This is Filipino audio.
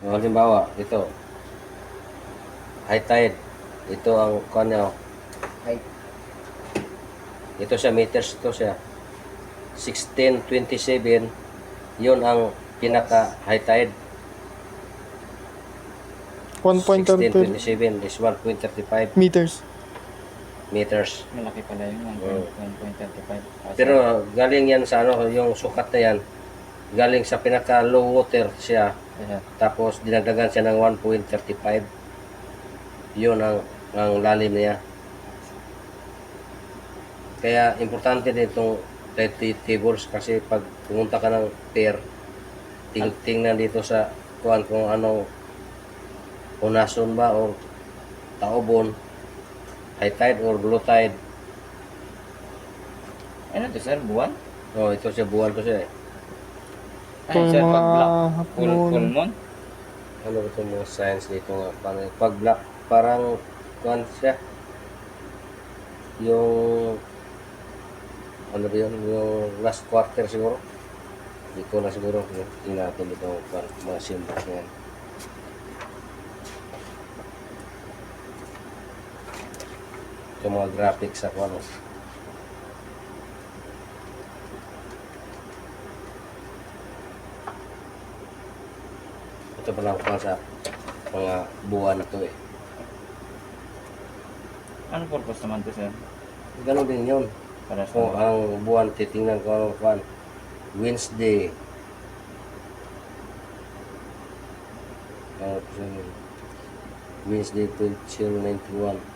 Halimbawa, ito, high tide. Ito ang kanya. Height. Ito siya, meters ito siya. 1627, yun ang pinaka high tide. 1.30 1627 is 1.35 meters. meters. Malaki pala yun, Oo. 1.35. Pero galing yan sa ano, yung sukat na yan, galing sa pinaka low water siya, tapos dinagdagan siya ng 1.35. Yun ang lalim niya. Kaya importante din itong tables kasi pag pumunta ka ng pier, tingnan dito sa kung anong unason ba o taobon, high tide or low tide. Ano to sir, buwan? Oh, ito siya, buwan to siya eh. Ay Kung sir, mga pag black, half full moon. moon? Ano ba itong mga science dito nga? Pag black, parang kuhan siya. Yung ano ba yun? Yung last quarter siguro. Hindi ko na siguro. Tingnan natin dito mga symbols na yan. Ito mga graphics sa ano. Ito pa lang pa sa mga buwan na to eh. Ano purpose naman to sir? Ganon din yun. Para Kung sa ang buwan, titingnan ko anong kuhan. Wednesday. Wednesday 2091.